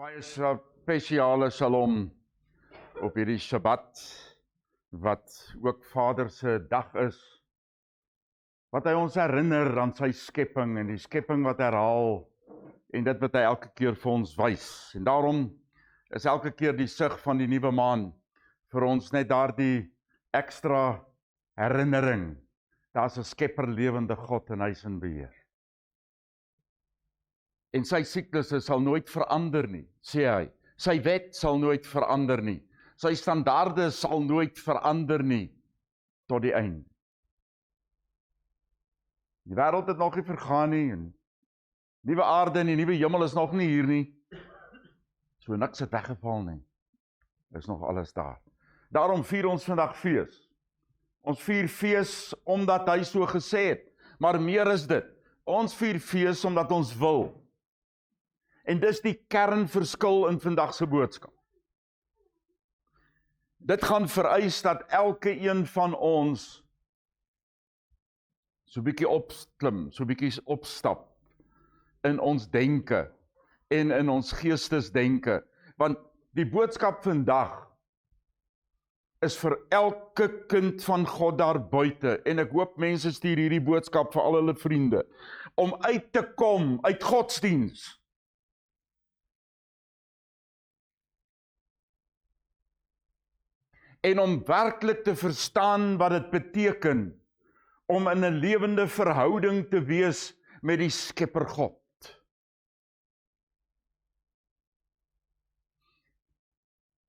Baie spesiale Shalom op hierdie Shabbat, wat ook Vader se dag is, wat hy ons herinner aan sy skepping en die skepping wat herhaal, en dit wat hy elke keer vir ons wys. En daarom is elke keer die sig van die nuwe maan vir ons net daardie ekstra herinnering. Daar's 'n skepper lewende God en hy is in beheer. En sy siklusse sal nooit verander nie, sê hy. Sy wet sal nooit verander nie. Sy standaarde sal nooit verander nie, tot die einde. Die wêreld het nog nie vergaan nie, en nuwe aarde en die nuwe hemel is nog nie hier nie. So niks het weggeval nie. Is nog alles daar. Daarom vier ons vandag fees. Ons vier fees omdat hy so gesê het. Maar meer is dit. Ons vier fees omdat ons wil. En dis die kernverskil in vandag se boodskap. Dit gaan vereis dat elke een van ons so 'n bietjie opklim, so 'n bietjie opstap in ons denke en in ons geestesdenke. Want die boodskap vandag is vir elke kind van God daar buite, en ek hoop mense stuur hierdie boodskap vir al hulle vriende, om uit te kom uit godsdiens. En om werklik te verstaan wat dit beteken, om in 'n lewende verhouding te wees met die Skepper God.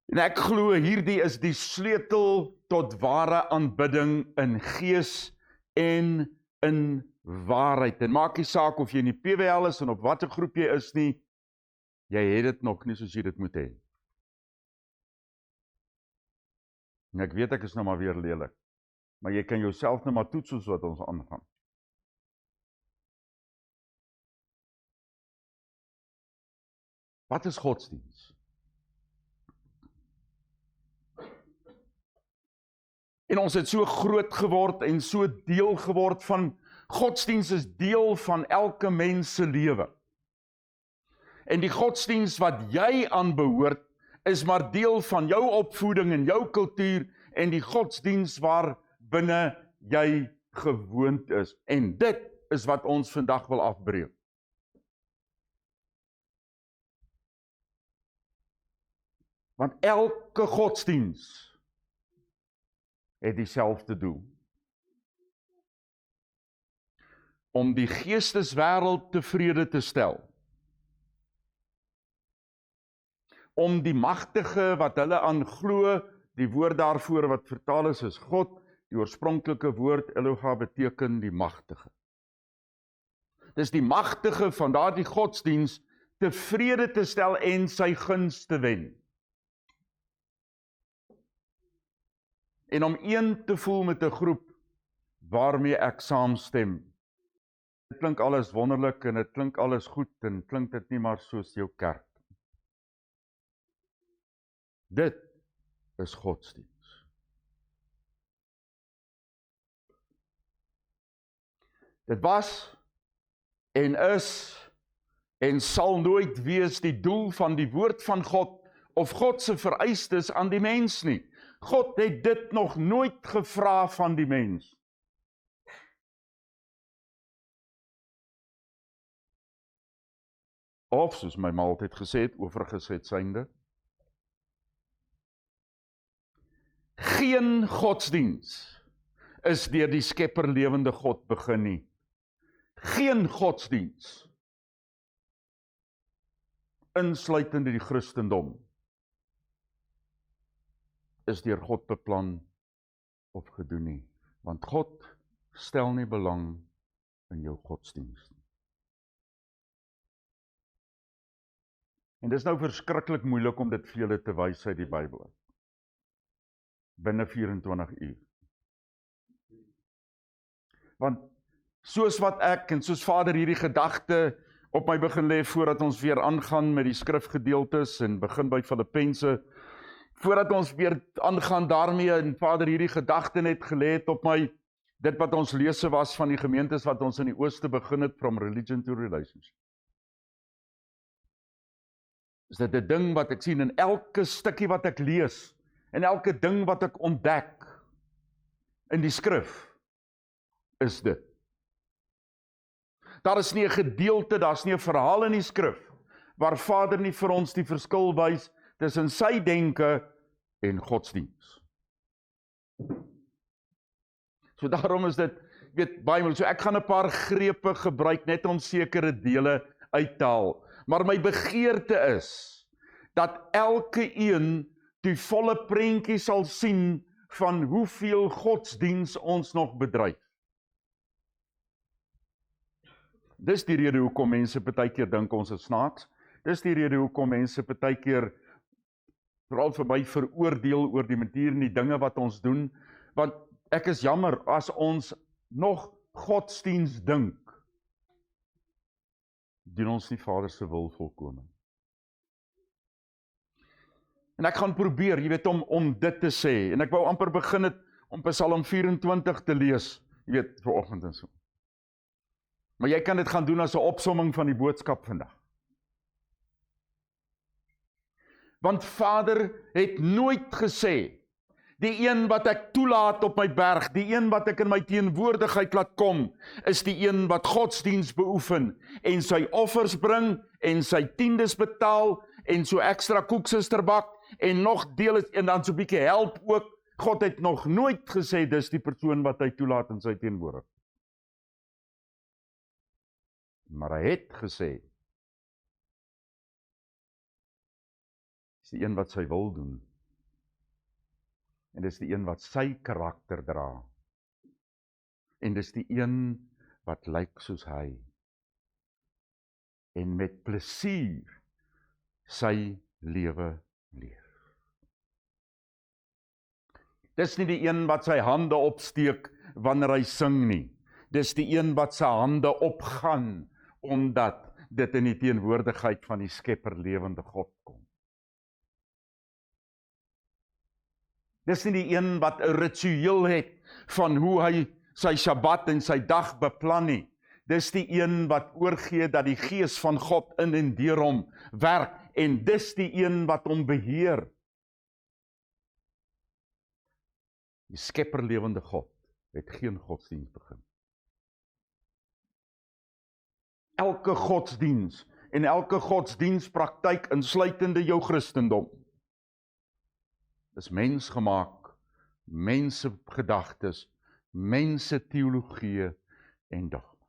En ek glo hierdie is die sleutel tot ware aanbidding in gees en in waarheid. En maak nie saak of jy in die PWL is en op watter groep jy is nie, jy het dit nog nie soos jy dit moet hê. En ek weet ek is nou maar weer lelik, maar jy kan jouself nou maar toets soos wat ons aangaan. Wat is godsdiens? En ons het so groot geword en so deel geword van, godsdiens is deel van elke mens se lewe. En die godsdiens wat jy aanbehoort, is maar deel van jou opvoeding en jou kultuur en die godsdiens waar binne jy gewoond is. En dit is wat ons vandag wil afbreek. Want elke godsdiens het dieselfde doel. Om die geesteswêreld tevrede te stel. Om die magtige wat hulle aan glo, die woord daarvoor wat vertaal is God, die oorspronklike woord Eloha beteken die magtige. Dis die magtige van daardie godsdiens tevrede te stel en sy guns te wen. En om een te voel met 'n groep waarmee ek saamstem. Dit klink alles wonderlik en dit klink alles goed en klink dit nie maar soos jou kerk. Dit is godsdiens. Dit was en is en sal nooit wees die doel van die woord van God of God se vereistes aan die mens nie. God het dit nog nooit gevra van die mens. Of soos my ma altyd gesê het, oorgeset synde, geen godsdiens is deur die Skepper lewende God begin nie. Geen godsdiens, insluitende die Christendom, is deur God beplan of gedoen nie. Want God stel nie belang in jou godsdiens nie. En dis nou verskriklik moeilik om dit vir julle te wys uit die Bybel. Binne 24 uur. Want soos wat ek en soos Vader hierdie gedagte op my begin lê voordat ons weer aangaan met die skrifgedeeltes en begin by Filippense, voordat ons weer aangaan daarmee en Vader hierdie gedagte net gelê het op my, dit wat ons lese was van die gemeentes wat ons in die Ooste begin het, from religion to relationship. is dit 'n ding wat ek sien in elke stukkie wat ek lees, en elke ding wat ek ontdek in die skrif, is dit. Daar is nie 'n gedeelte, daar is nie 'n verhaal in die skrif, waar Vader nie vir ons die verskil wys tussen sy denke en godsdiens. So daarom is dit, baie moeilik. So ek gaan 'n paar grepe gebruik net om sekere dele uit te haal. Maar my begeerte is dat elke een die volle prentjie sal sien van hoeveel godsdiens ons nog bedryf. Dis die rede hoekom mense partykeer dink ons is snaaks. Dis die rede hoekom mense partykeer veral vir my veroordeel oor die manier en die dinge wat ons doen, want ek is jammer as ons nog godsdiens dink, doen ons nie Vader se wil volkome. En ek gaan probeer, jy weet, om dit te sê, en ek wou amper begin het om Psalm 24 te lees, jy weet, vanoggend en so. Maar jy kan dit gaan doen as 'n opsomming van die boodskap vandag. Want Vader het nooit gesê, die een wat ek toelaat op my berg, die een wat ek in my teenwoordigheid laat kom, is die een wat godsdiens beoefen, en sy offers bring, en sy tiendes betaal, en so ekstra koeksuster bak, en nog deel is, en dan so 'n bietjie help ook. God het nog nooit gesê, dis die persoon wat hy toelaat in sy teenwoordigheid. Maar hy het gesê, dis die een wat sy wil doen, en dis die een wat sy karakter dra, en dis die een wat lyk soos hy, en met plesier sy lewe leef. Dis nie die een wat sy hande opsteek wanneer hy sing nie, dis die een wat sy hande opgaan, omdat dit in die teenwoordigheid van die Skepper lewende God kom. Dis nie die een wat 'n ritueel het van hoe hy sy Sabbat en sy dag beplan nie. Dis die een wat oorgee dat die Gees van God in en deur hom werk, en dis die een wat hom beheer. Die Skepper lewende God het geen godsdiens begin. Elke godsdiens en elke godsdienspraktyk, insluitende jou Christendom, is mensgemaak, mense gedagtes, mense teologie en dogma.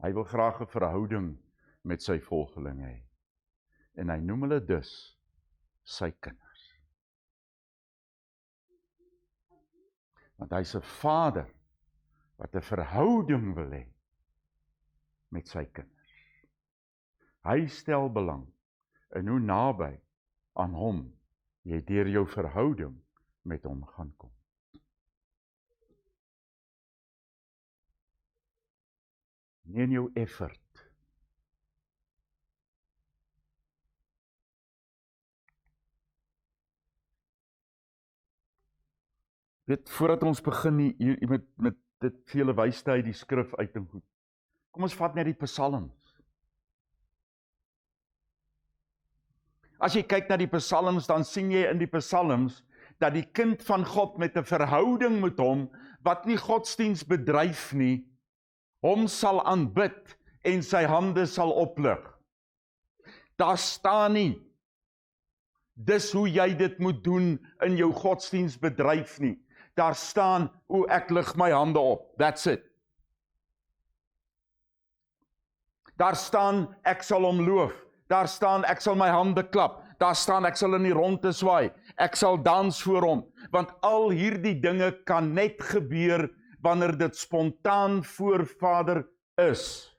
Hy wil graag 'n verhouding met sy volgelinge hê, en hy noem hulle dus sy kinders. Want hy's 'n Vader wat 'n verhouding wil hê met sy kinders. Hy stel belang in hoe naby aan hom jy deur jou verhouding met hom gaan kom. Nie in jou effort. Weet, voordat ons begin met dit vele wysheid uit die skrif uit en goed, kom ons vat net die psalms. As jy kyk na die psalms, dan sien jy in die psalms dat die kind van God met 'n verhouding met hom, wat nie godsdiens bedryf nie, hom sal aanbid en sy hande sal oplig. Daar staan nie, dis hoe jy dit moet doen in jou godsdiensbedryf nie. Daar staan, hoe ek lig my hande op. That's it. Daar staan, ek sal hom loof. Daar staan, ek sal my hande klap. Daar staan, ek sal in die ronde swaai. Ek sal dans voor hom. Want al hierdie dinge kan net gebeur wanneer dit spontaan voor Vader is.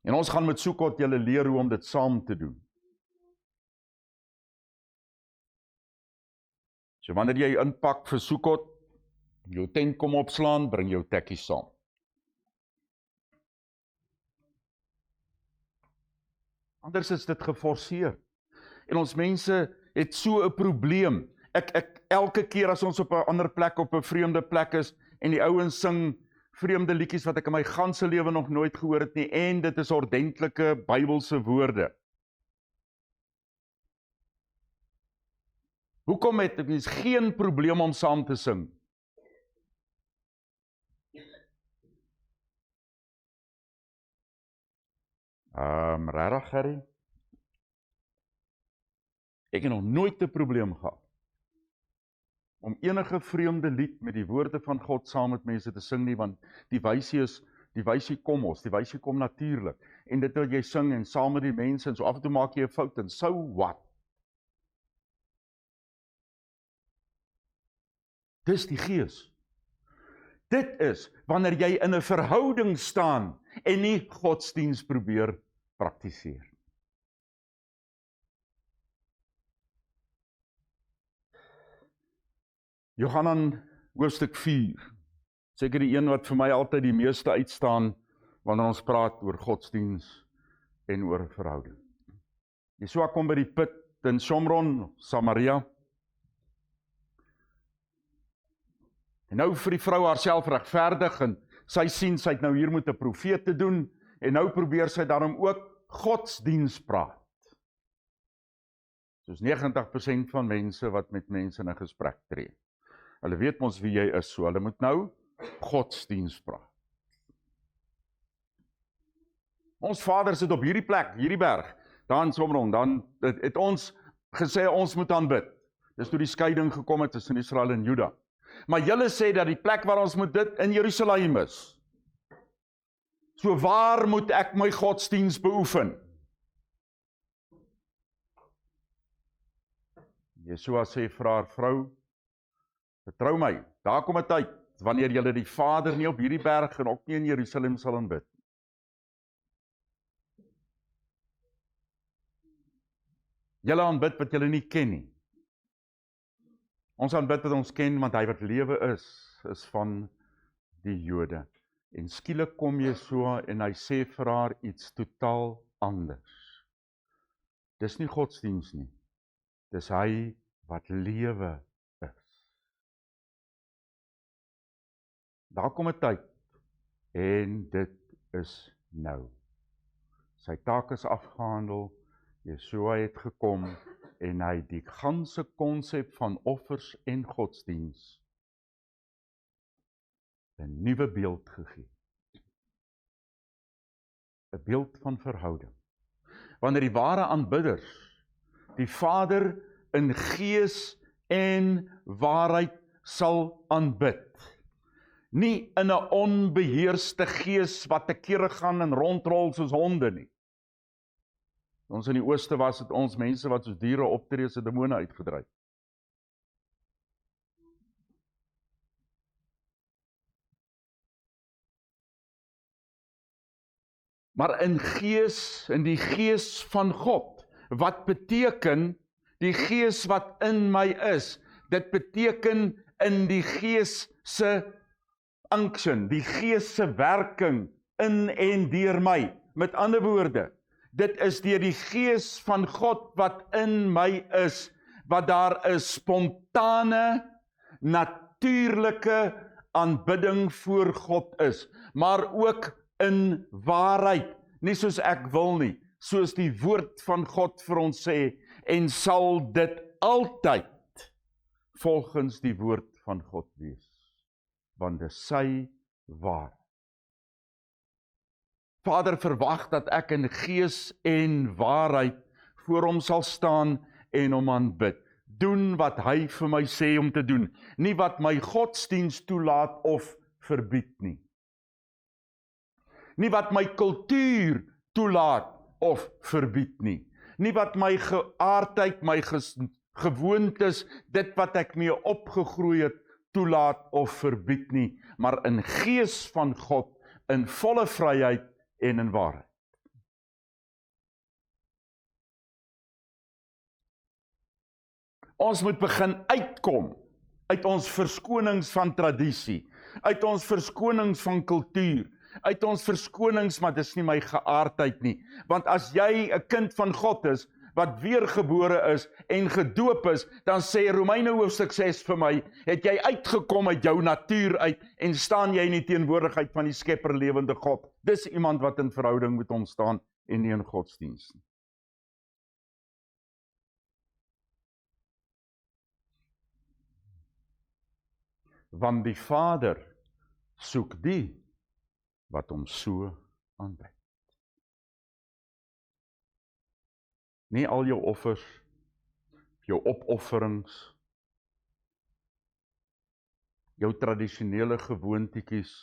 En ons gaan met Sukkot julle leer hoe om dit saam te doen. So wanneer jy inpak vir Sukkot, jou tent kom opslaan, bring jou tekkies saam. Anders is dit geforseer. En ons mense het so 'n probleem. Elke keer as ons op 'n ander plek, op 'n vreemde plek is, en die ouens sing vreemde liedjies wat ek in my ganse lewe nog nooit gehoor het nie, en dit is ordentlike Bybelse woorde. Hoekom het mens geen probleem om saam te sing? Regtig, Gerry? Ek het nog nooit 'n probleem gehad om enige vreemde lied met die woorde van God saam met mense te sing nie, want die wysie kom natuurlik, en dit wat jy sing en saam met die mense, en so af en toe maak jy 'n fout, en so wat? Dis die Gees. Dit is wanneer jy in 'n verhouding staan en nie godsdiens probeer praktiseer. Johannan hoofstuk 4, seker die een wat vir my altyd die meeste uitstaan wanneer ons praat oor godsdiens en oor verhouding. Jesua kom by die put in Shomron, Samaria. En nou vir die vrou haarself regverdig, en sy sien sy het nou hier met 'n profeet te doen, en nou probeer sy daarom ook godsdiens praat. Soos 90% van mense wat met mense in 'n gesprek tree. Hulle weet mos wie jy is, so hulle moet nou godsdiens praat. Ons vader sit op hierdie plek, hierdie berg, daar in Shomron, dan het ons gesê ons moet aanbid. Dis toe die skeiding gekom het tussen Israel en Juda. Maar julle sê dat die plek waar ons moet dit in Jerusalem is. So waar moet ek my godsdiens beoefen? Jesua sê vir haar vrou, vertrou my, daar kom 'n tyd, wanneer julle die Vader nie op hierdie berg en ook nie in Jerusalem sal aanbid. Julle aanbid wat julle nie ken nie. Ons aanbid wat ons ken, want hy wat lewe is van die Jode. En skielik kom Jesua en hy sê vir haar iets totaal anders. Dis nie godsdiens nie, dis hy wat lewe is. Daar kom 'n tyd, en dit is nou. Sy taak is afgehandel, Jesua het gekom, en hy die ganse konsep van offers en godsdiens 'n nuwe beeld gegee. 'n Beeld van verhouding. Wanneer die ware aanbidders die Vader in gees en waarheid sal aanbid. Nie in 'n onbeheerste gees wat te kere gaan en rondrol soos honde nie. Ons in die ooste was het ons mense wat soos diere optree se demone uitgedryf. Maar in die gees van God, wat beteken die gees wat in my is, dit beteken in die gees se unction, die gees se werking in en deur my. Met ander woorde, dit is deur die gees van God wat in my is, wat daar 'n spontane, natuurlike aanbidding voor God is, maar ook in waarheid, nie soos ek wil nie, soos die woord van God vir ons sê, en sal dit altyd volgens die woord van God wees, want dit is sy waarheid. Vader verwag dat ek in gees en waarheid voor hom sal staan en hom aanbid. Doen wat hy vir my sê om te doen, nie wat my godsdiens toelaat of verbied nie. Nie wat my kultuur toelaat of verbied nie. Nie wat my geaardheid, my gewoontes, dit wat ek mee opgegroei het, toelaat of verbied nie, maar in gees van God, in volle vryheid en in waarheid. Ons moet begin uitkom uit ons verskonings van tradisie, uit ons verskonings van kultuur, uit ons verskonings, maar dis nie my geaardheid nie. Want as jy 'n kind van God is, wat weergebore is en gedoop is, dan sê Romeine hoofstuk 6 vir my, het jy uitgekom uit jou natuur uit en staan jy in die teenwoordigheid van die Skepper lewende God. Dis iemand wat in verhouding met hom staan en nie in godsdienst. Want die Vader soek die wat hom so aanbid. Nie al jou offers, jou opofferings, jou tradisionele gewoontetjies,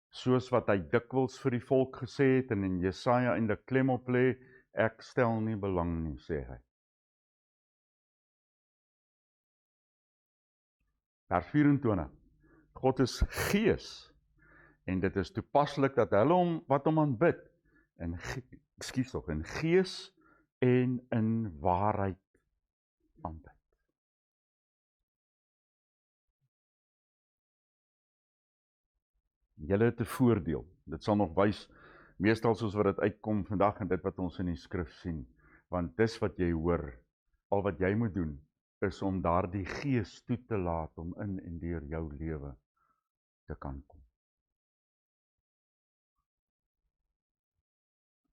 soos wat hy dikwels vir die volk gesê het en in Jesaja eintlik klem op lê, ek stel nie belang nie, sê hy. Vers 24, God is gees, en dit is toepaslik dat hulle wat hom aanbid, in gees en in waarheid aanbid. Julle het 'n voordeel, dit sal nog wys, meestal soos wat dit uitkom vandag en dit wat ons in die skrif sien, want dis wat jy hoor, al wat jy moet doen, is om daardie gees toe te laat om in en deur jou lewe te kan kom.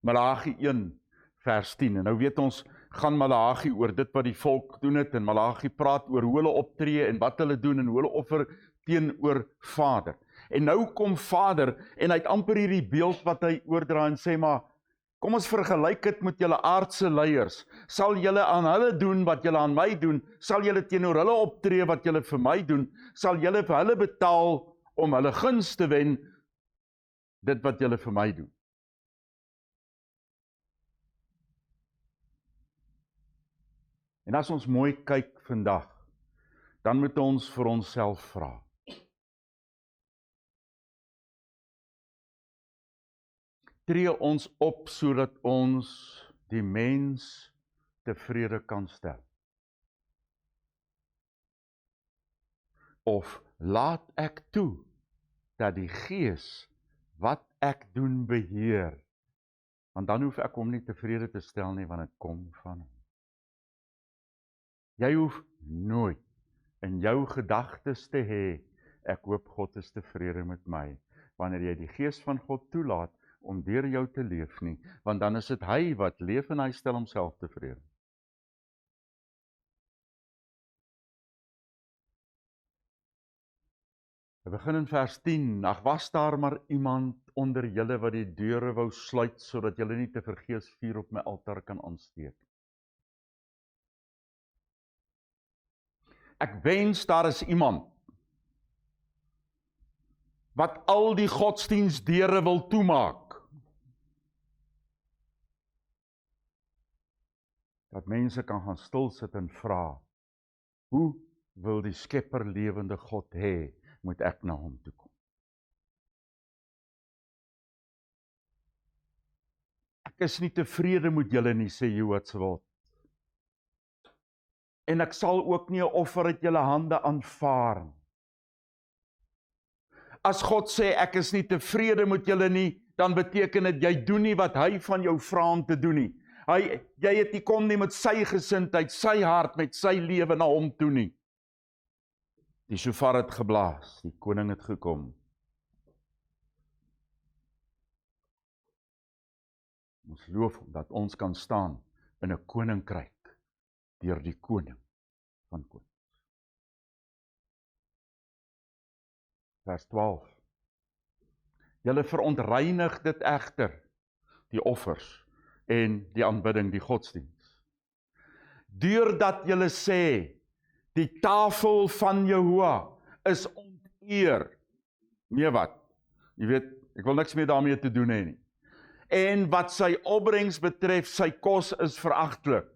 Maleagi 1 vers 10, en nou weet ons, gaan Maleagi oor dit wat die volk doen het, en Maleagi praat oor hoe hulle optree en wat hulle doen en hoe hulle offer teenoor Vader. En nou kom Vader, en hy het amper hierdie beeld wat hy oordra en sê, maar kom ons vergelyk dit met julle aardse leiers. Sal julle aan hulle doen wat julle aan my doen? Sal julle teenoor hulle optree wat julle vir my doen? Sal julle vir hulle betaal om hulle guns te wen, dit wat julle vir my doen? En as ons mooi kyk vandag, dan moet ons vir onsself vra. Tree ons op sodat ons die mens tevrede kan stel? Of laat ek toe dat die Gees wat ek doen beheer? Want dan hoef ek hom nie tevrede te stel nie, want dit kom van hom. Jy hoef nooit in jou gedagtes te hê, ek hoop God is tevrede met my, wanneer jy die Gees van God toelaat om deur jou te leef nie, want dan is dit hy wat leef en hy stel homself tevrede. We begin in vers 10, ag was daar maar iemand onder julle wat die deure wou sluit, sodat julle nie te vergeefs vuur op my altaar kan aansteek. Ek wens daar is iemand wat al die godsdienstdeure wil toemaak. Dat mense kan gaan stil sit en vra, hoe wil die Skepper lewende God hê, moet ek na hom toe kom? Ek is nie tevrede met julle nie, sê Johatswald. En ek sal ook nie 'n offer uit julle hande aanvaar nie. As God sê, ek is nie tevrede met julle nie, dan beteken dit, jy doen nie wat hy van jou vra om te doen nie. Jy het nie kom nie met sy gesindheid, sy hart, met sy lewe na hom toe nie. Die shofar het geblaas, die koning het gekom. Ons loof dat ons kan staan in 'n koninkryk, deur die koning van konings. Vers 12. Julle verontreinig dit egter, die offers en die aanbidding, die godsdiens. Deurdat julle sê, die tafel van Jehovah is onteer. Nee wat? Jy weet, ek wil niks meer daarmee te doen hê nie. En wat sy opbrengs betref, sy kos is veragtelik.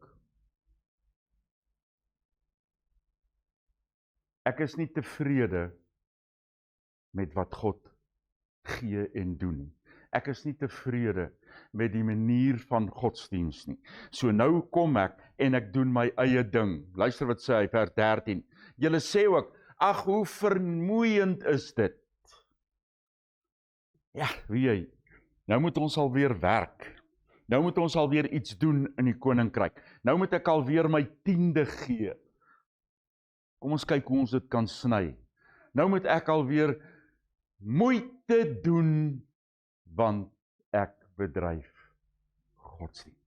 Ek is nie tevrede met wat God gee en doen. Ek is nie tevrede met die manier van godsdienst nie. So nou kom ek en ek doen my eie ding. Luister wat sê hy, vers 13. Julle sê ook, ag hoe vermoeiend is dit. Ja, wie jy, nou moet ons alweer werk. Nou moet ons alweer iets doen in die koninkryk. Nou moet ek alweer my 10de gee. Kom ons kyk hoe ons dit kan sny. Nou moet ek alweer moeite doen, want ek bedryf godsdienst.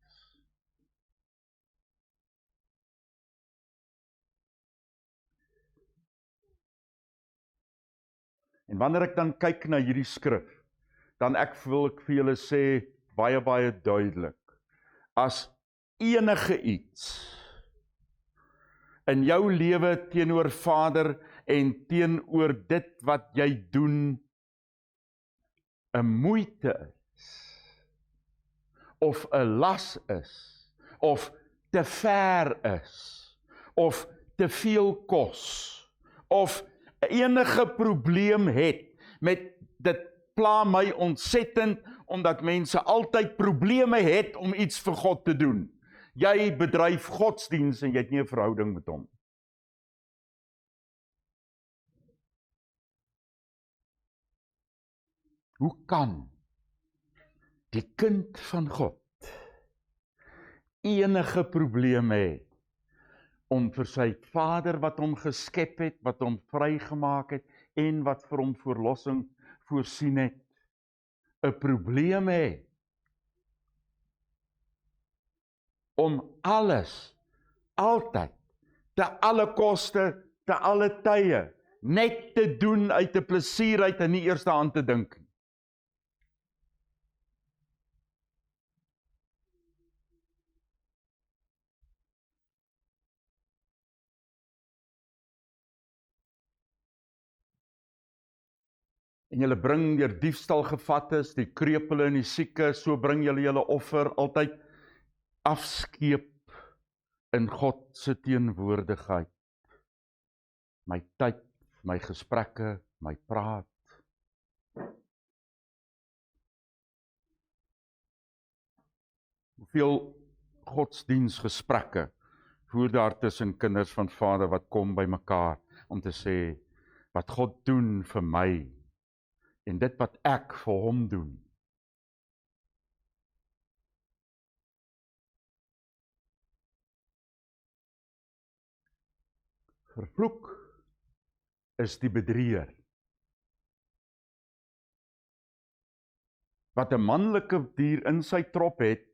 En wanneer ek dan kyk na hierdie skrif, dan wil ek vir julle sê, baie, baie duidelik, as enige iets in jou lewe teenoor Vader en teenoor dit wat jy doen, 'n moeite is, of 'n las is, of te ver is, of te veel kos, of enige probleem het met dit pla my ontsettend, omdat mense altyd probleme het om iets vir God te doen. Jy bedryf godsdiens en jy het nie 'n verhouding met hom. Hoe kan die kind van God enige probleme hê om vir sy Vader wat hom geskep het, wat hom vrygemaak het en wat vir hom verlossing voorsien het, 'n probleem hê om alles, altyd, te alle koste, te alle tye, net te doen uit 'n plesier uit en nie eers daaraan te dink. En julle bring deur diefstal gevattes, die krepele en die sieke, so bring julle offer altyd afskeep in God se teenwoordigheid. My tyd, my gesprekke, my praat. Hoeveel godsdiensgesprekke voer daar tussen kinders van Vader wat kom by mekaar om te sê wat God doen vir my en dit wat ek vir hom doen. Vervloek is die bedrieër, wat 'n manlike dier in sy trop het,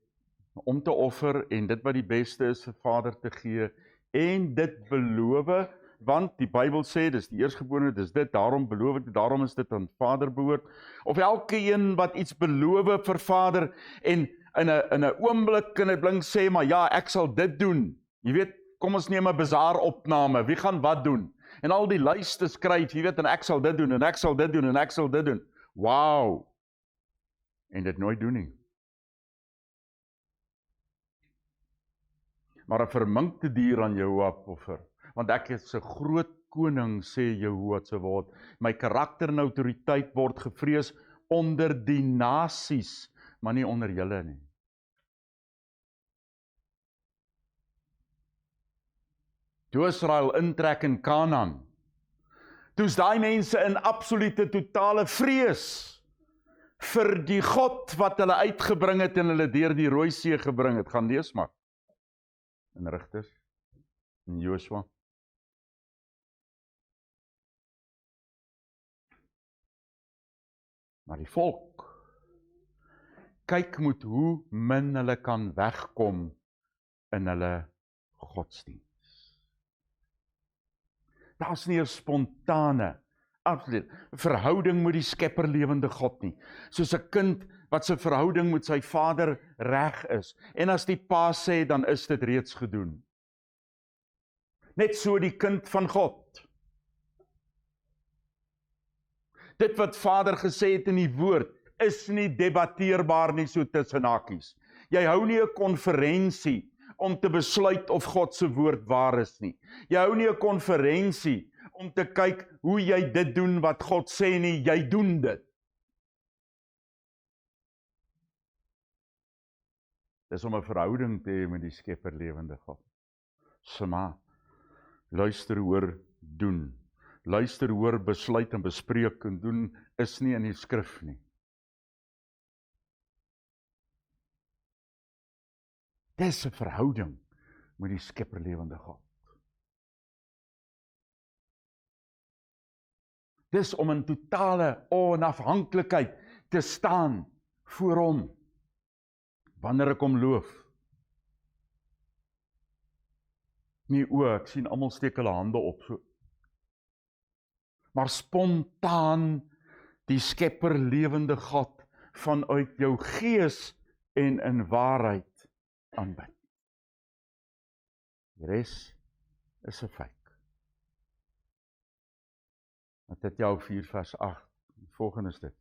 om te offer, en dit wat die beste is vir Vader te gee, en dit beloof, want die Bybel sê, dis die eerstgeborene, dis dit, daarom beloof ek, daarom is dit aan Vader behoort, of elke een wat iets beloof vir Vader, en in 'n oomblik kan dit blink sê, maar ja, ek sal dit doen, jy weet, kom ons neem 'n bazaar opname, wie gaan wat doen, en al die lyste skryf, jy weet, en ek sal dit doen, en ek sal dit doen, en ek sal dit doen, wow, en dit nooit doen nie. Maar 'n verminkte dier aan Jehovah offer, want ek is 'n groot koning, sê Jehovah se woord, my karakter en autoriteit word gevrees onder die nasies, maar nie onder julle nie. Toe Israel intrek in Kanaan, toe's daai mense in absolute totale vrees vir die God wat hulle uitgebring het en hulle deur die Rooi See gebring het. Gaan lees maar in Rigters, in Josua. Maar die volk, kyk moet hoe min hulle kan wegkom in hulle godsdienst. Daar is nie 'n spontane, absoluut, verhouding met die skepper lewende God nie. Soos 'n kind wat sy verhouding met sy vader reg is. En as die pa sê, dan is dit reeds gedoen. Net so die kind van God. Dit wat Vader gesê het in die woord, is nie debatteerbaar nie, so tussen hakies. Jy hou nie 'n konferensie om te besluit of God se woord waar is nie. Jy hou nie 'n konferensie om te kyk hoe jy dit doen wat God sê nie, jy doen dit. Dis om 'n verhouding te hê met die skepper lewende God. Sema, luister, hoor, doen. Luister, hoor, besluit en bespreek en doen is nie in die skrif nie. Dis 'n verhouding met die Skepper lewende God. Dis om in totale onafhanklikheid te staan voor hom, wanneer ek hom loof. Nie ek sien almal steek hulle hande op, so. Maar spontaan die Skepper lewende God vanuit jou gees en in waarheid aanbid. Die res is 'n feit. Matteus 4 vers 8, volgende is dit.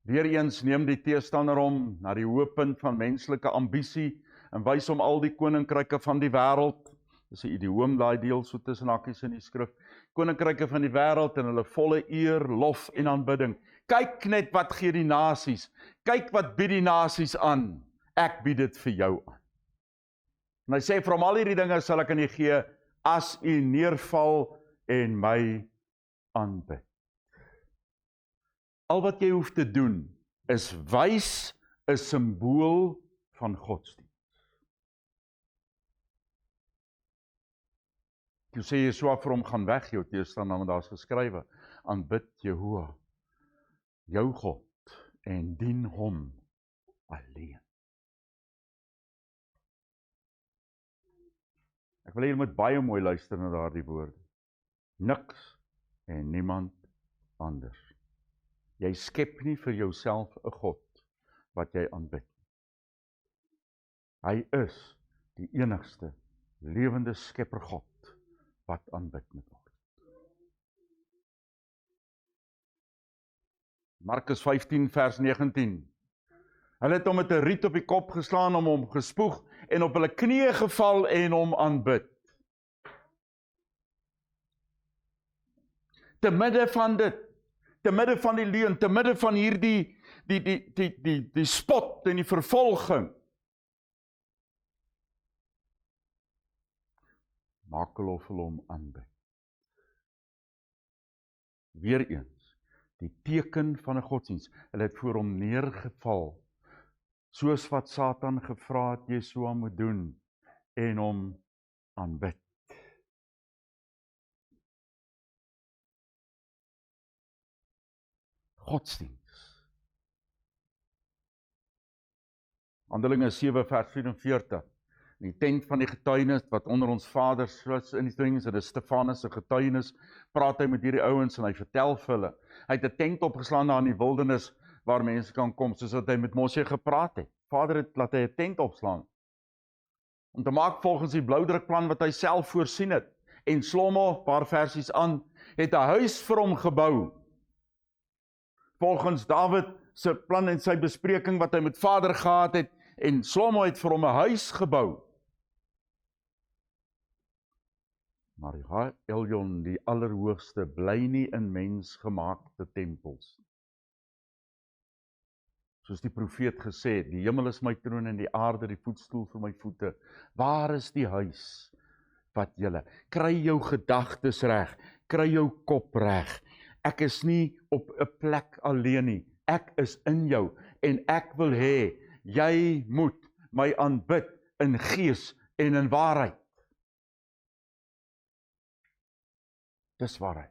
Weereens neem die teestander hom na die hoëpunt van menslike ambisie en wys hom al die koninkryke van die wêreld. Dis 'n idioom daai deel so tussen hakkies in die skrif. Koninkryke van die wêreld en hulle volle eer, lof en aanbidding. Kyk net wat gee die nasies. Kyk wat bied die nasies aan. Ek bied dit vir jou aan. En hy sê, vir hom al hierdie dinge sal ek aan u gee, as u neerval en my aanbid. Al wat jy hoef te doen, is wys 'n simbool van godsdienst. Toe sê Jesua vir hom, gaan weg jou teestander, want daar is geskrywe, aanbid Jehoa, jou God, en dien hom alleen. Ek wil hier met baie mooi luister na daardie woorde. Niks en niemand anders. Jy skep nie vir jouself 'n God wat jy aanbid. Hy is die enigste lewende Skepper God wat aanbid moet word. Markus 15 vers 19. Hulle het hom met 'n riet op die kop geslaan, om hom gespoeg en op hulle knieë geval en hom aanbid. Te midde van dit, te midde van die leuen, te midde van hierdie die spot en die vervolging, maak hulle of hulle hom aanbid. Weereens, die teken van 'n godsdienst, hulle het voor hom neergeval, soos wat Satan gevra het Jesua moet doen, en hom aanbid. Godsdienst. Handelinge 7 vers 44. In die tent van die getuienis, wat onder ons vaders was in die ding, so dis Stefanus se getuienis, praat hy met hierdie ouens en hy vertel vir hulle. Hy het 'n tent opgeslaan daar in die wildernis, waar mense kan kom, soos wat hy met Moshe gepraat het. Vader het laat hy 'n tent opslaan, om te maak volgens die bloudrukplan wat hy self voorsien het. En Shlomo, paar versies aan, het 'n huis vir hom gebou, volgens Dawid se plan en sy bespreking wat hy met Vader gehad het, en Shlomo het vir hom 'n huis gebou. Maar Eljon, die Allerhoogste, bly nie in mensgemaakte tempels. Soos die profeet gesê het, die hemel is my troon en die aarde die voetstoel vir my voete. Waar is die huis wat julle? Kry jou gedagtes reg, kry jou kop reg. Ek is nie op 'n plek alleen nie. Ek is in jou en ek wil hê jy moet my aanbid in gees en in waarheid. Dis waarheid.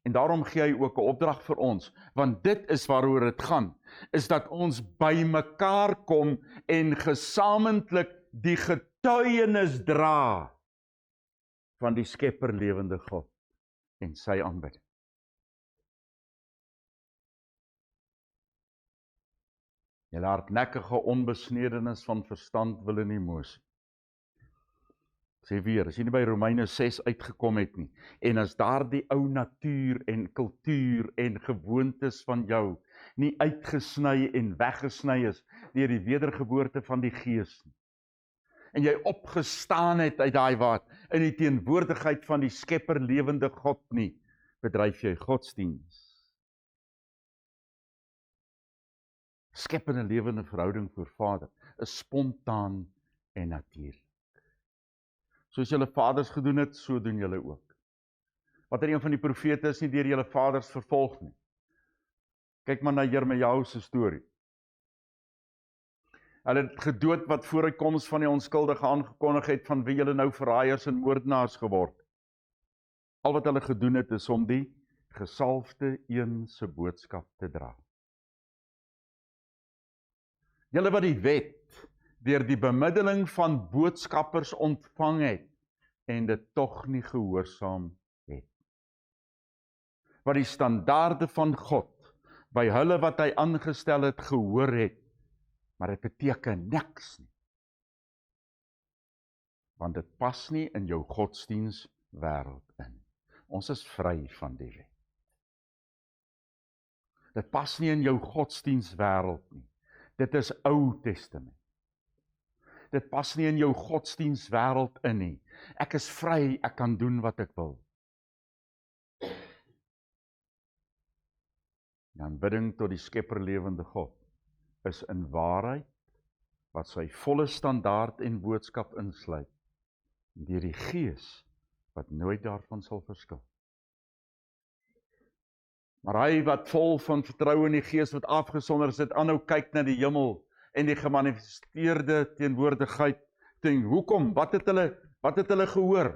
En daarom gee hy ook 'n opdrag vir ons, want dit is waaroor dit gaan, is dat ons by mekaar kom en gesamentlik die getuienis dra van die Skepper lewende God en sy aanbidding. Julle hardnekkige onbesnedenis van verstand wil in emosie. Sê weer, as jy nie by Romeine 6 uitgekom het nie, en as daardie ou natuur en kultuur en gewoontes van jou nie uitgesny en weggesny is deur die wedergeboorte van die Gees nie, en jy opgestaan het uit daai wat in die teenwoordigheid van die Skepper lewende God nie, bedryf jy godsdienst. Skepper en lewende verhouding voor Vader is spontaan en natuurlik. Soos julle vaders gedoen het, so doen julle ook. Wat een van die profete is nie deur julle vaders vervolg nie. Kyk maar na Jeremia se storie. Hulle het gedood wat voor die koms van die onskuldige aangekondig het, van wie hulle nou verraaiers en moordenaars geword. Al wat hulle gedoen het, is om die gesalfde een se boodskap te dra. Julle wat die wet deur die bemiddeling van boodskappers ontvang het, en dit tog nie gehoorsaam het. Wat die standaarde van God by hulle wat hy aangestel het gehoor het, maar dit beteken niks nie. Want dit pas nie in jou godsdienstwêreld in. Ons is vry van die wet. Dit pas nie in jou godsdienstwêreld nie. Dit is Ou Testament. Dit pas nie in jou godsdienstwêreld in nie. Ek is vry, ek kan doen wat ek wil. Die aanbidding tot die skepperlewende God is in waarheid wat sy volle standaard en boodskap insluit, deur die Gees wat nooit daarvan sal verskil. Maar hy wat vol van vertroue in die Gees wat afgesonder is, dit aanhou kyk na die hemel en die gemanifesteerde teenwoordigheid. Hoekom? Wat het hulle gehoor?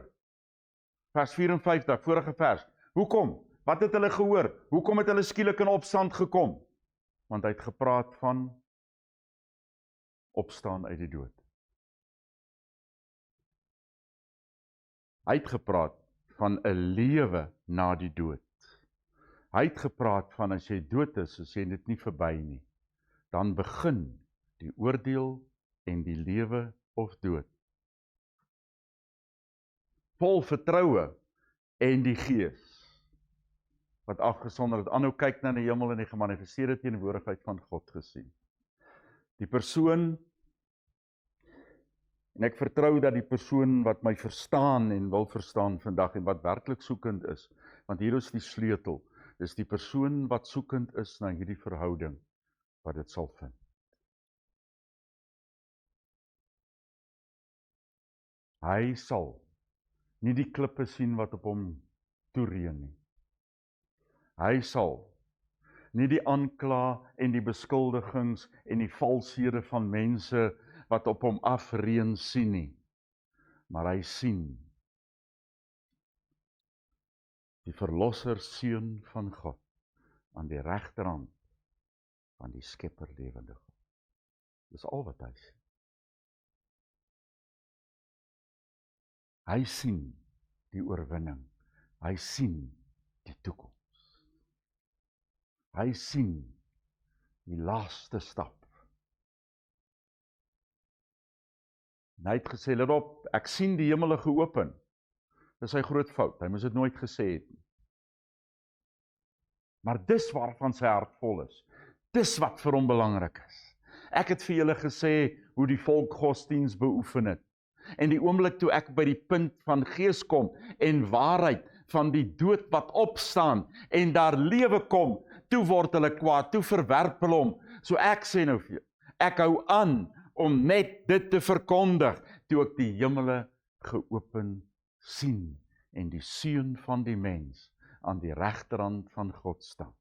Vers 54, vorige vers. Hoekom? Wat het hulle gehoor? Hoekom het hulle skielik in opstand gekom? Want hy het gepraat van opstaan uit die dood. Hy het gepraat van 'n lewe na die dood. Hy het gepraat van as jy dood is jy dit nie verby nie. Dan begin die oordeel en die lewe of dood. Vol vertroue en die Gees wat afgesonder het, aanhou kyk na die hemel en die gemanifesteerde teenwoordigheid van God gesien. Die persoon, en ek vertrou dat die persoon wat my verstaan en wil verstaan vandag en wat werklik soekend is, want hier is die sleutel, dis die persoon wat soekend is na hierdie verhouding, wat dit sal vind. Hy sal nie die klippe sien wat op hom toereën nie. Hy sal nie die aankla en die beskuldigings en die valshede van mense wat op hom afreën sien nie. Maar hy sien die verlosser seun van God aan die regterhand van die skepper lewende God. Dis al wat hy sien. Hy sien die oorwinning. Hy sien die toekoms. Hy sien die laaste stap. En hy het gesê, let op, ek sien die hemele geopen. Dis sy groot fout, hy moes dit nooit gesê het nie. Maar dis waarvan sy hart vol is. Dis wat vir hom belangrik is. Ek het vir julle gesê hoe die volk godsdiens beoefen het. En die oomblik toe ek by die punt van Gees kom en waarheid van die dood wat opstaan en daar lewe kom, toe word hulle kwaad, toe verwerp hulle hom. So ek sê nou vir jou, ek hou aan om net dit te verkondig, toe ek die hemele geopen sien en die seun van die mens aan die regterhand van God staan.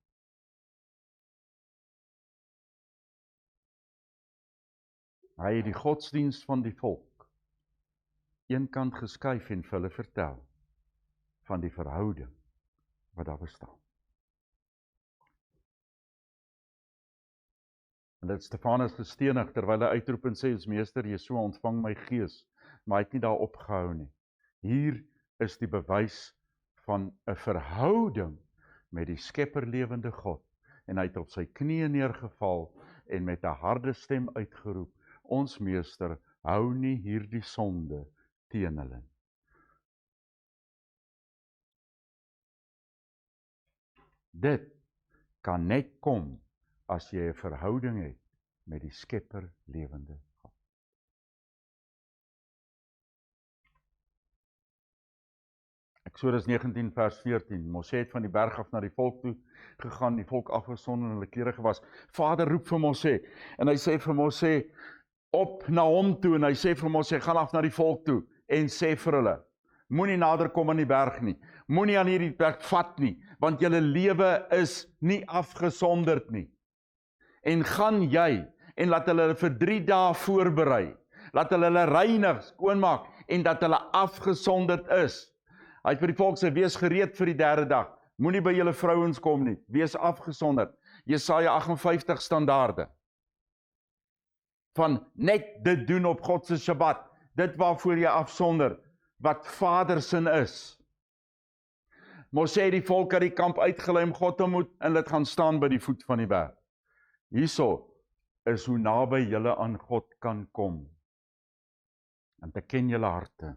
Hy het die godsdienst van die volk eenkant geskuif en vir hulle vertel van die verhouding wat daar bestaan. En dit Stefanus gestenig terwyl hy uitroep en sê, meester Jesua ontvang my gees, maar hy het nie daar opgehou nie. Hier is die bewys van 'n verhouding met die skepperlewende God, en hy het op sy knieë neergeval en met 'n harde stem uitgeroep, ons meester, hou nie hierdie sonde teen hulle. Dit kan net kom as jy 'n verhouding het met die skepper lewende God. Eksodus 19 vers 14, Mose het van die berg af na die volk toe gegaan, die volk afgesonder en hulle klere gewas. Vader roep vir Mose, en hy sê vir Mose, op na hom toe, en hy sê vir Mose, gaan af na die volk toe, en sê vir hulle, moenie nader kom aan die berg nie, moenie aan hierdie berg vat nie, want julle lewe is nie afgesonderd nie. En gaan jy en laat hulle vir 3 dae voorberei. Laat hulle reinig, skoonmaak en dat hulle afgesonderd is. Hy het vir die volk sê, wees gereed vir die 3de dag. Moenie by julle vrouens kom nie. Wees afgesonderd. Jesaja 58 standaarde. Van net dit doen op God se Shabbat. Dit waarvoor jy afsonder, wat Vadersin is. Moshe het die volk uit die kamp uitgelei om God te ontmoet en dit gaan staan by die voet van die berg. Hierso is hoe naby julle aan God kan kom. En te ken julle harte.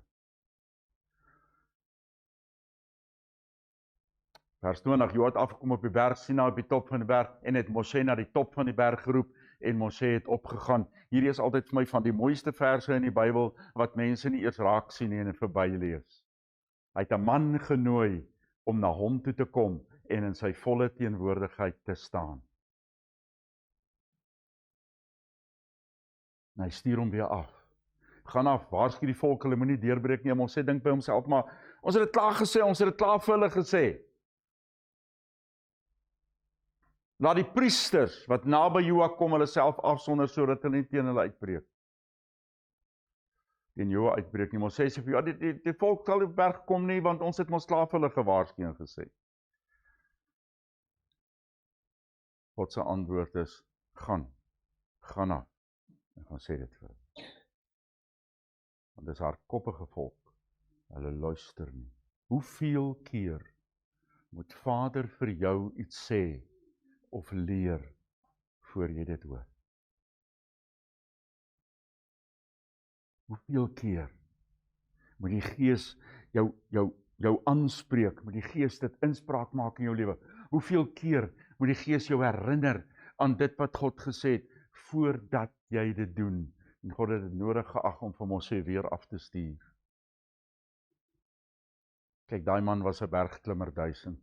Vers 20, Jood afgekom op die berg Sina op die top van die berg en het Moshe na die top van die berg geroep en Moshe het opgegaan. Hierdie is altyd vir my van die mooiste verse in die Bybel wat mense nie eers raak sien en verby lees. Hy het 'n man genooi om na hom toe te kom en in sy volle teenwoordigheid te staan. En hy stuur hom weer af. Gaan af, waarsku die volk, hulle moenie deurbreek nie. Ons sê, dink by homself, maar ons het dit klaar gesê, ons het dit klaar vir hulle gesê. Laat die priesters wat naby Joa kom hulle self afsonder sodat hulle nie teen hulle uitbreek. Teen Joa uitbreek nie. Ons sê vir ja, die volk sal op die berg kom nie, want ons het mos klaar vir hulle gewaarsku en gesê. God se antwoord is, gaan af. En gaan sê dit vir hulle. Want dis hardkoppige volk. Hulle luister nie. Hoeveel keer moet Vader vir jou iets sê of leer voor jy dit hoor? Hoeveel keer moet die Gees jou aanspreek, moet die Gees dit inspraak maak in jou lewe? Hoeveel keer moet die Gees jou herinner aan dit wat God gesê het, voordat jy dit doen? En God het dit nodig geag om vir Moshe weer af te stuur. Kyk, daai man was 'n bergklimmer 1000.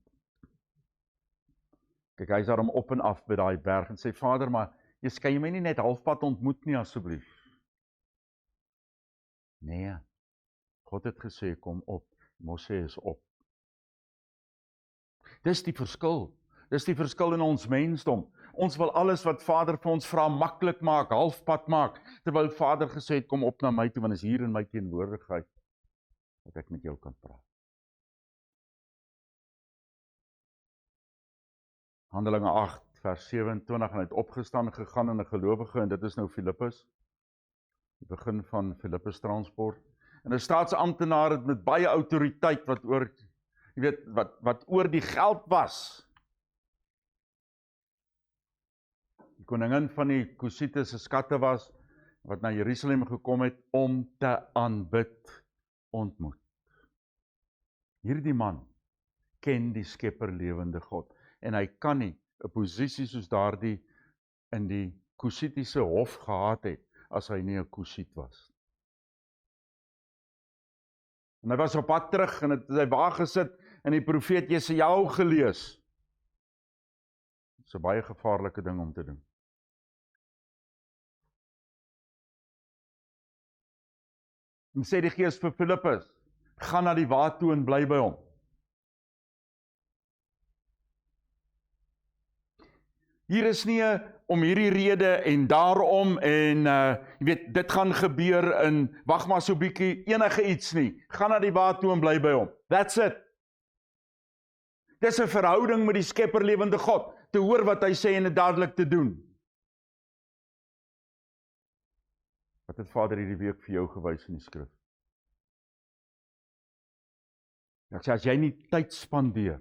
Kyk, hy is daarom op en af by daai berg en sê, Vader, maar jy kan my nie net halfpad ontmoet nie asseblief. Nee, God het gesê, kom op, Moshe is op. Dis die verskil. Dis die verskil in ons mensdom. Ons wil alles wat Vader vir ons vra maklik maak, halfpad maak, terwyl Vader gesê het, kom op na my toe, want is hier in my teenwoordigheid dat ek met jou kan praat. Handelinge 8, vers 27, en hy het opgestaan gegaan in 'n gelowige, en dit is nou Filippus, die begin van Filippus transport, en 'n staatsamptenaar het met baie autoriteit wat oor, jy weet, wat oor die geld was. Die koningin van die Kusite se skatte was, wat na Jerusalem gekom het om te aanbid, ontmoet. Hierdie man ken die Skepper lewende God, en hy kan nie 'n posisie soos daardie in die Kusitiese hof gehad het, as hy nie 'n Kusit was. En hy was op pad terug, en het hy waar gesit, en die profeet Jesaja gelees. Dit is 'n baie gevaarlike ding om te doen. En sê die Gees vir Filippus, gaan na die waad toe en bly by hom. Hier is nie om hierdie rede en daarom en jy weet, dit gaan gebeur en wag maar so bietjie enige iets nie. Gaan na die waad toe en bly by hom. That's it. Dis 'n verhouding met die Skepper lewende God, te hoor wat hy sê en dit dadelik te doen. Wat het Vader hierdie week vir jou gewys in die skrif? Ek sê, as jy nie tyd spandeer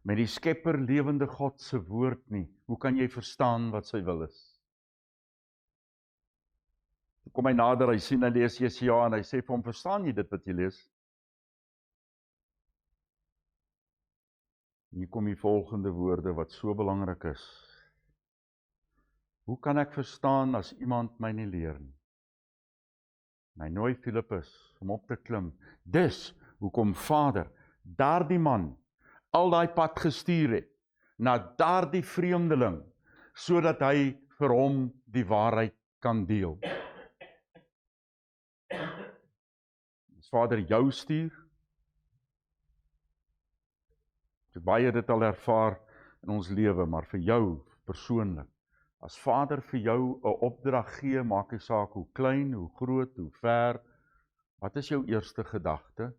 met die Skepper lewende God se woord nie, hoe kan jy verstaan wat sy wil is? Kom hy nader, hy sien, hy lees Jesaja en hy sê vir hom, verstaan jy dit wat jy lees? Hier kom die volgende woorde wat so belangrik is. Hoe kan ek verstaan as iemand my nie leer nie? En hy nooi Filippus om op te klim. Dis hoekom Vader daardie man al daai pad gestuur het na daardie vreemdeling, sodat hy vir hom die waarheid kan deel. As Vader jou stuur, ek het baie dit al ervaar in ons lewe, maar vir jou persoonlik, As Vader vir jou 'n opdrag gee, maak nie saak hoe klein, hoe groot, hoe ver, wat is jou eerste gedagte?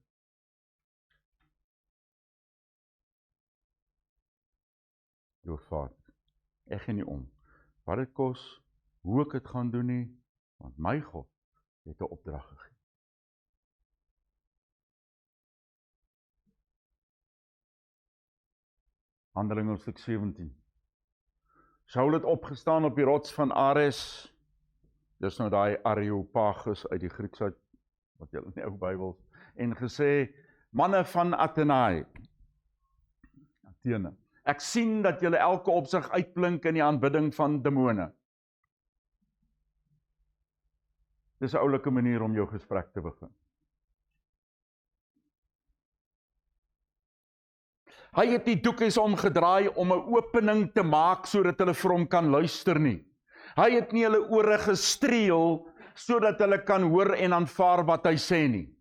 Jou Vader, ek gee nie om wat dit kos, hoe ek dit gaan doen nie, want my God het 'n opdrag gegee. Handelinge hoofstuk 17. Saul het opgestaan op die rots van Ares, dis nou daai Areopagus uit die Grieks uit, wat julle in die ou Bybel, en gesê, manne van Athene, ek sien dat julle elke opsig uitblink in die aanbidding van demone. Dis 'n oulike manier om jou gesprek te begin. Hy het die doekies omgedraai om 'n opening te maak sodat hulle vir hom kan luister nie. Hy het nie hulle ore gestreel sodat hulle kan hoor en aanvaar wat hy sê nie.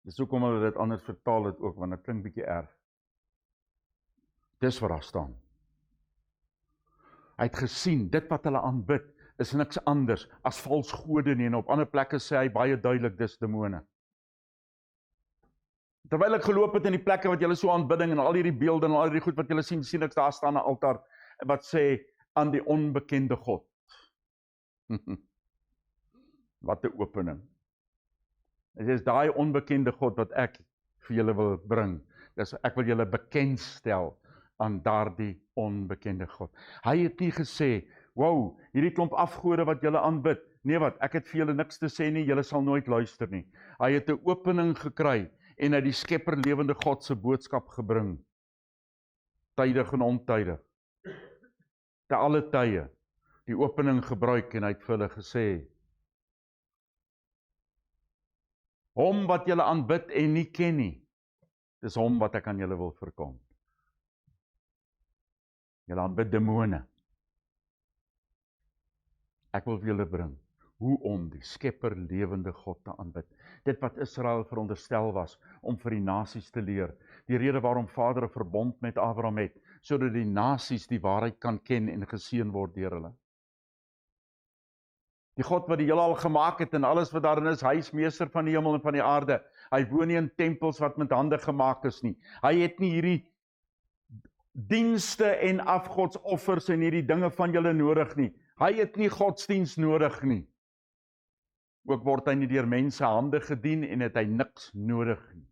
Dis hoekom hulle dit anders vertaal het ook, want dit klink bietjie erg. Dis wat daar staan. Hy het gesien, dit wat hulle aanbid, is niks anders as vals gode nie, en op ander plekke sê hy baie duidelik, dis demone. Terwyl ek geloop het in die plekke wat julle so aanbidding, en al hierdie beelde, en al hierdie goed wat julle sien, sien ek daar staan 'n altaar, wat sê, aan die onbekende God. Wat 'n opening. Dit is daai onbekende God wat ek vir julle wil bring. Dis ek wil julle bekendstel aan daardie onbekende God. Hy het nie gesê, wow, hierdie klomp afgode wat julle aanbid, nee wat, ek het vir julle niks te sê nie, julle sal nooit luister nie. Hy het 'n opening gekry, en uit die skepper lewende God se boodskap gebring. Tydig en ontydig. Te alle tye. Die opening gebruik, en hy het vir hulle gesê, hom wat julle aanbid en nie ken nie, dis hom wat ek aan julle wil verkom. Julle aanbid demone. Ek wil vir julle bring, hoe om die skepper lewende God te aanbid. Dit wat Israel veronderstel was, om vir die nasies te leer. Die rede waarom Vader 'n verbond met Abraham het, sodat die nasies die waarheid kan ken en geseën word deur hulle. Die God wat die heelal gemaak het en alles wat daarin is, hy is meester van die hemel en van die aarde. Hy woon nie in tempels wat met hande gemaak is nie. Hy het nie hierdie dienste en afgodsoffers en hierdie dinge van julle nodig nie. Hy het nie godsdiens nodig nie. Ook word hy nie deur mense hande gedien en het hy niks nodig nie.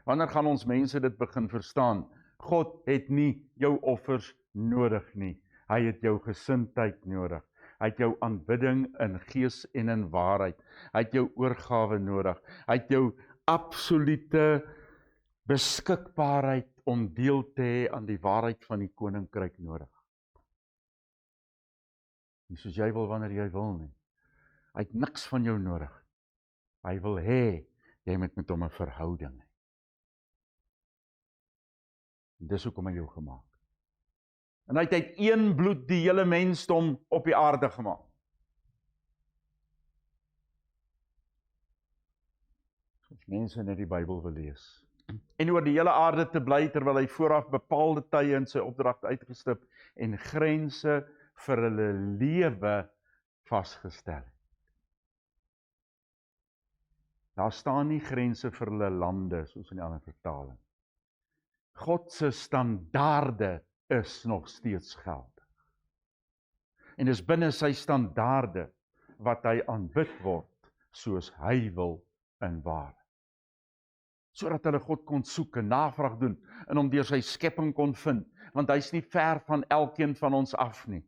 Wanneer gaan ons mense dit begin verstaan? God het nie jou offers nodig nie. Hy het jou gesindheid nodig. Hy het jou aanbidding in gees en in waarheid. Hy het jou oorgawe nodig. Hy het jou absolute beskikbaarheid om deel te hê aan die waarheid van die koninkryk nodig. Nie soos jy wil wanneer jy wil nie. Hy het niks van jou nodig. Hy wil hê, jy moet met hom 'n verhouding hê. Dis hoekom hy jou gemaak. En hy het uit een bloed die hele mensdom op die aarde gemaak. As mense net die Bybel wil lees. En oor die hele aarde te bly, terwyl hy vooraf bepaalde tye in sy opdrag uitgestip en grense vir hulle lewe vasgestel het. Daar staan nie grense vir hulle lande, soos in die ander vertaling. God se standaarde is nog steeds geldig. En dis binne sy standaarde wat hy aanbid word, soos hy wil in waarheid. Sodat hulle God kon soek en navraag doen, en hom deur sy skepping kon vind, want hy's nie ver van elkeen van ons af nie.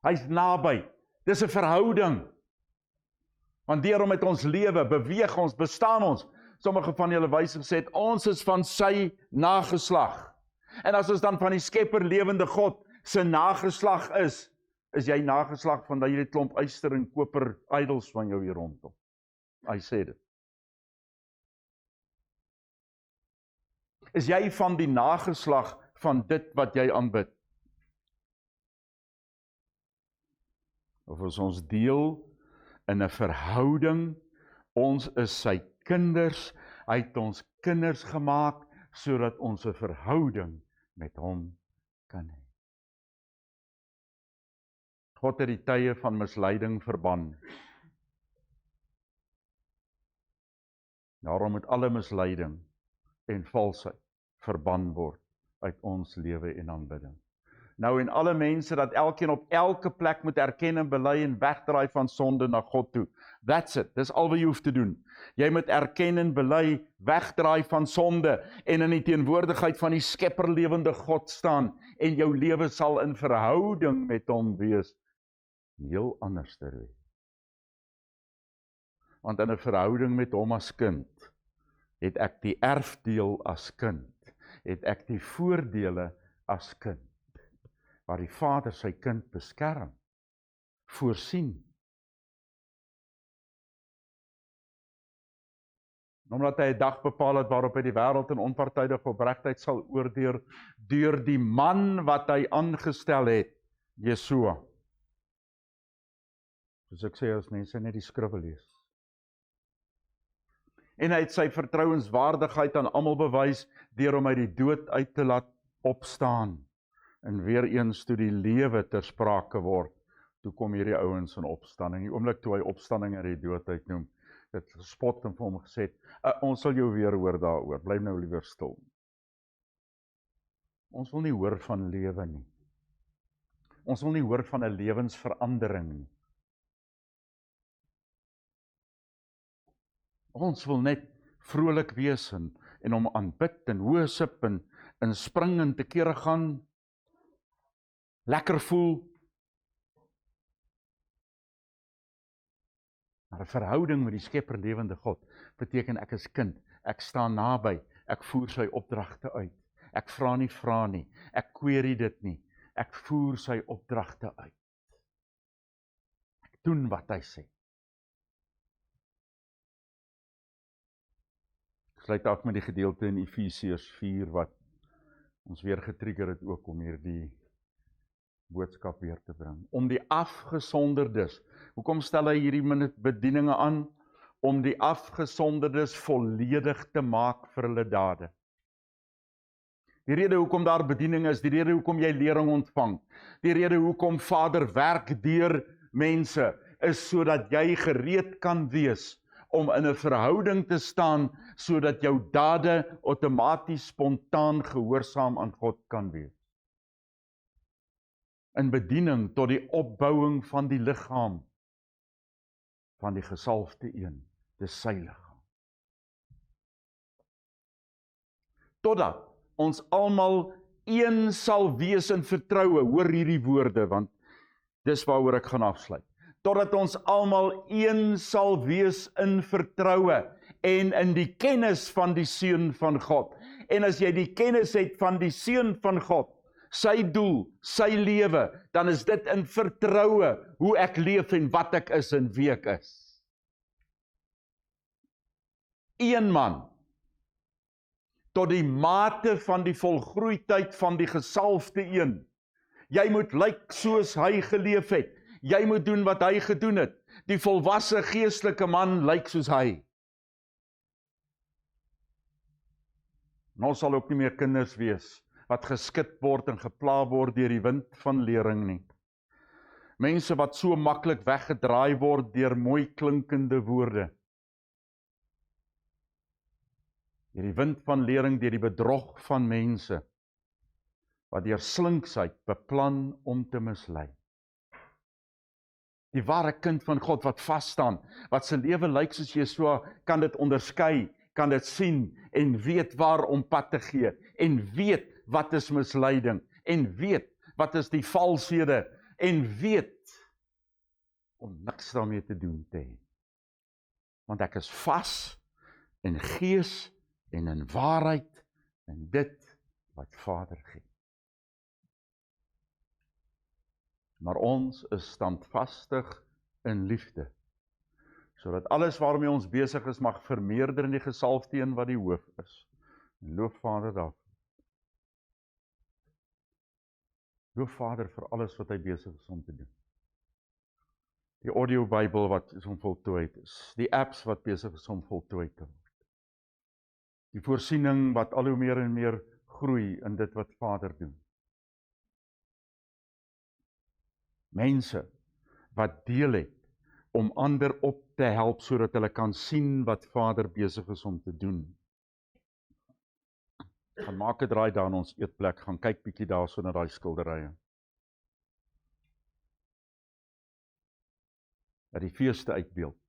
Hy's naby, dis 'n verhouding. Want deur hom met ons lewe, beweeg ons, bestaan ons. Sommige van julle wys gesê het, ons is van sy nageslag. En as ons dan van die skepper lewende God se nageslag is jy nageslag van hierdie klomp yster en koper idols van jou hier rondom. Hy sê dit. Is jy van die nageslag van dit wat jy aanbid? Of is ons deel in 'n verhouding, ons is sy kinders, Hy het ons kinders gemaak, sodat ons 'n verhouding met hom kan hê. God het die tye van misleiding verban. Daarom moet alle misleiding en valsheid verban word uit ons lewe en aanbidding. Nou en alle mense dat elkeen op elke plek moet erken en bely en wegdraai van sonde na God toe. That's it, dis al wat jy hoef te doen. Jy moet erken en bely, wegdraai van sonde en in die teenwoordigheid van die skepper lewende God staan en jou lewe sal in verhouding met hom wees, heel anders te wees. Want in 'n verhouding met hom as kind, het ek die erfdeel as kind, het ek die voordele as kind, waar die Vader sy kind beskerm, voorsien. Omdat hy 'n dag bepaal het waarop hy die wêreld in onpartydige opregtheid sal oordeel deur die man wat hy aangestel het, Jesua. Soos ek sê, as mense net die skriwe lees. En hy het sy vertrouenswaardigheid aan almal bewys deur hom uit die dood uit te laat opstaan. En weer eens toe die lewe ter sprake word, toe kom hierdie ouens in opstanding. Die oomblik toe hy opstanding uit die dood uitnoem, het gespot en vir hom gesê, ons sal jou weer hoor daaroor, bly nou liewer stil. Ons wil nie hoor van lewe nie. Ons wil nie hoor van 'n lewensverandering nie. Ons wil net vrolik wees en hom aanbid en worship en spring en te kere gaan, lekker voel. Maar 'n verhouding met die skepper lewende God beteken ek is kind, ek staan naby, ek voer sy opdragte uit. Ek vra nie, ek query dit nie, ek voer sy opdragte uit. Ek doen wat hy sê. Ek sluit af met die gedeelte in Efesiërs 4 wat ons weer getrigger het ook om hierdie boodskap weer te bring. Om die afgesonderdes, hoekom stel hy hierdie bedieninge aan? Om die afgesonderdes volledig te maak vir hulle dade. Die rede hoekom daar bediening is, die rede hoekom jy lering ontvang, die rede hoekom Vader werk deur mense, is sodat jy gereed kan wees om in 'n verhouding te staan, sodat jou dade outomaties spontaan gehoorsaam aan God kan wees. In bediening tot die opbouing van die liggaam van die gesalfde een, dis sy liggaam. Totdat ons almal een sal wees in vertroue, hoor hierdie woorde, want dis waaroor ek gaan afsluit. Totdat ons almal een sal wees in vertroue en in die kennis van die Seun van God. En as jy die kennis het van die Seun van God, sy doel, sy lewe, dan is dit in vertroue hoe ek leef en wat ek is en wie ek is. Een man, tot die mate van die volgroeidheid van die gesalfde een. Jy moet lyk soos hy geleef het. Jy moet doen wat hy gedoen het. Die volwasse geestelike man lyk soos hy. En ons sal ook nie meer kinders wees wat geskit word en gepla word deur die wind van lering nie. Mense wat so maklik weggedraai word deur mooi klinkende woorde. Deur die wind van lering, deur die bedrog van mense wat deur slinksheid beplan om te mislei. Die ware kind van God wat vas staan, wat sy lewe lyk soos Jesua, kan dit onderskei, kan dit sien en weet waar om pad te gee en weet wat is misleiding en weet wat is die valshede en weet om niks daarmee te doen te hê. Want ek is vas in gees en in waarheid in dit wat Vader gee. Maar ons is standvastig in liefde, sodat alles waarmee ons besig is mag vermeerder in die gesalfde een wat die hoof is. En loof Vader daarvoor. Loof Vader vir alles wat hy besig is om te doen. Die audio Bybel wat is om voltooi is, die apps wat besig is om voltooi te word. Die voorsiening wat al hoe meer en meer groei in dit wat Vader doen. Mense wat deel het om ander op te help sodat hulle kan sien wat Vader besig is om te doen. Gaan maak 'n draai daar in ons eetplek, gaan kyk bietjie daarso na daai skilderye. Dat die feeste uitbeeld.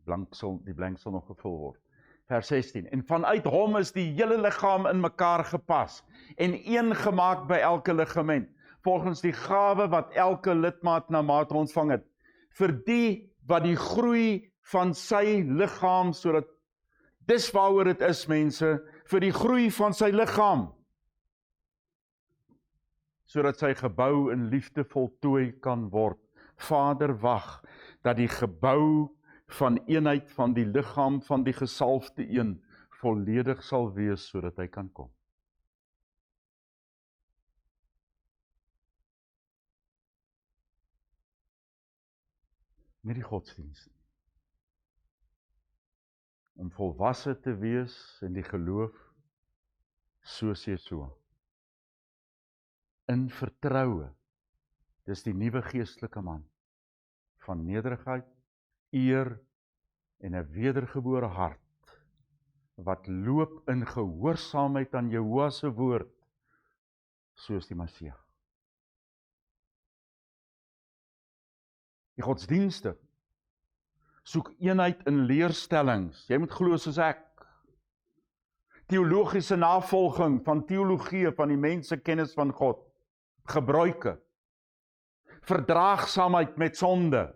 Die blank sal nog gevul word. Vers 16, en vanuit hom is die hele liggaam in mekaar gepas en een gemaak by elke ligament, volgens die gawe wat elke lidmaat na mate ontvang het, vir die wat die groei van sy liggaam, sodat, dis waaroor dit is mense, vir die groei van sy liggaam, sodat sy gebou in liefde voltooi kan word. Vader wag dat die gebou van eenheid van die liggaam van die gesalfde een volledig sal wees, sodat hy kan kom. Nie die godsdienst nie. Om volwasse te wees in die geloof, soos Jesua. In vertroue, dis die nuwe geestelike man, van nederigheid, eer en 'n wedergebore hart, wat loop in gehoorsaamheid aan Jehovah se woord, soos die Messias. Die godsdienste soek eenheid in leerstellings. Jy moet glo soos ek. Teologiese navolging van teologie, van die mense kennis van God. Gebruike. Verdraagsaamheid met sonde.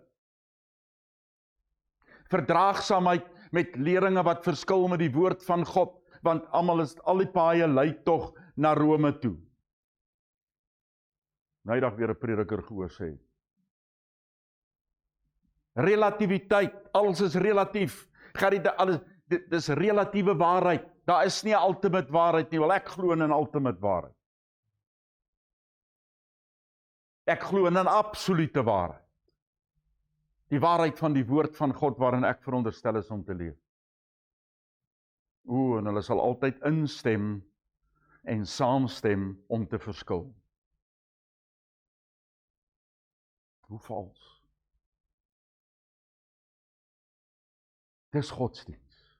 Verdraagsaamheid met leringe wat verskil met die woord van God, want al die paaie lei tog na Rome toe. Nou dag weer 'n prediker gehoor sê. Relativiteit, alles is relatief. Dit is relatiewe waarheid. Daar is nie 'n ultimate waarheid nie, wel ek glo in 'n ultimate waarheid. Ek glo in 'n absolute waarheid. Die waarheid van die woord van God waarin ek veronderstel is om te leef. En hulle sal altyd instem en saamstem om te verskil. Hoe vals. Dis godsdienst.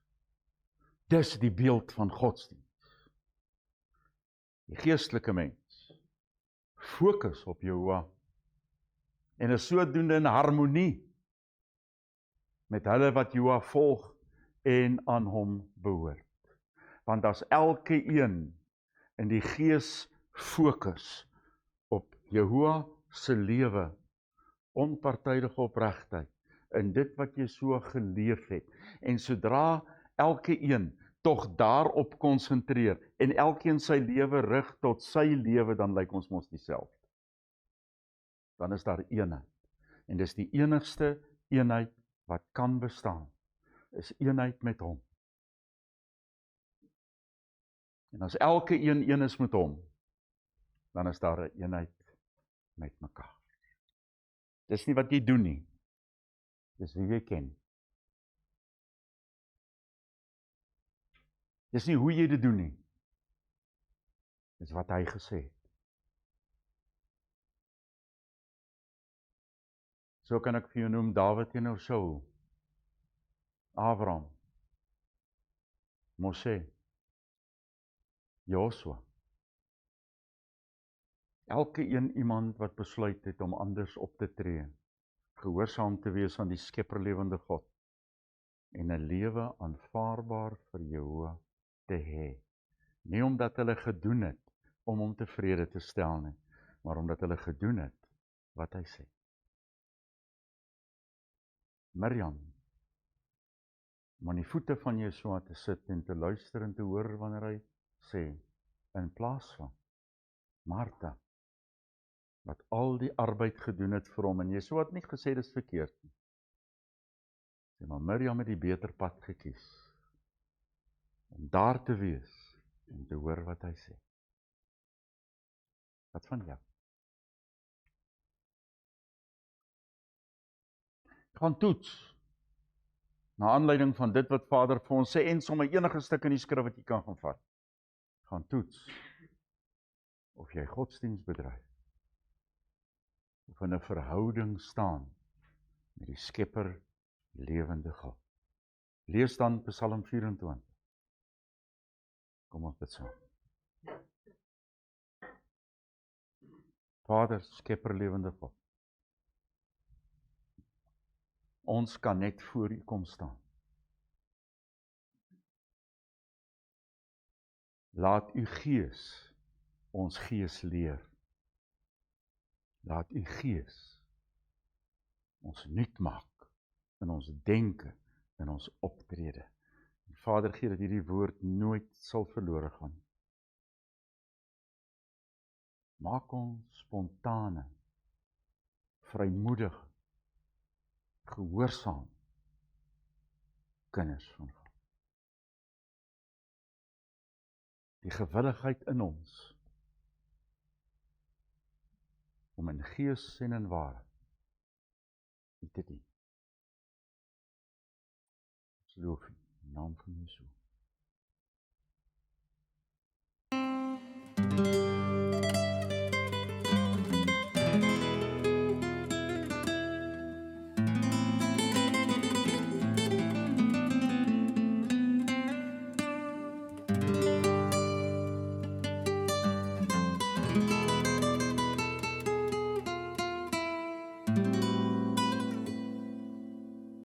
Dis die beeld van godsdienst. Die geestelike mens fokus op Jehovah en is sodoende in harmonie met hulle wat Jehovah volg en aan hom behoort. Want as elke een in die gees fokus op Jehovah se lewe, onpartydige opregtheid, in dit wat jy so geleef het, en sodra elke een tog daarop konsentreer, en elkeen sy lewe rig tot sy lewe, dan lyk ons mos dieselfde. Dan is daar eenheid, en dis die enigste eenheid wat kan bestaan, is eenheid met hom. En as elke een is met hom, dan is daar 'n eenheid met mekaar. Dis nie wat jy doen nie, dis wie jy ken. Dis nie hoe jy dit doen nie, dis wat hy gesê het. So kan ek vir jou noem, Dawid teenoor Saul, Abraham, Mose, Josua. Elke iemand wat besluit het om anders op te tree, gehoorsaam te wees aan die skepperlewende God, en 'n lewe aanvaarbaar vir Jehovah te hê. Nie omdat hulle gedoen het om hom tevrede te stel nie, maar omdat hulle gedoen het wat hy sê. Miriam, om aan die voete van Jesua te sit en te luister en te hoor wanneer hy sê, in plaas van Martha, wat al die arbeid gedoen het vir hom, en Jesua het nie gesê dis verkeerd nie. Sê, maar Miriam het die beter pad gekies, om daar te wees, en te hoor wat hy sê. Wat van jou? Gaan toets. na aanleiding van dit wat Vader vir ons sê, en sommer enige stuk in die skrif wat jy kan gaan vat, gaan toets, of jy godsdienst bedryf, of in 'n verhouding staan, met die Skepper, lewende God. Lees dan Psalm 24. Kom ons bid saam. Vader, Skepper, lewende God. Ons kan net voor U kom staan. Laat U Gees ons gees leer. Laat U Gees ons nuut maak in ons denke, in ons optrede. Vader, gee dat hierdie woord nooit sal verlore gaan. Maak ons spontane, vrymoedig, gehoorsaam kinders van God. Die gewilligheid in ons om in gees en in waarheid U te dien. Ons loof U in die naam van Jezus.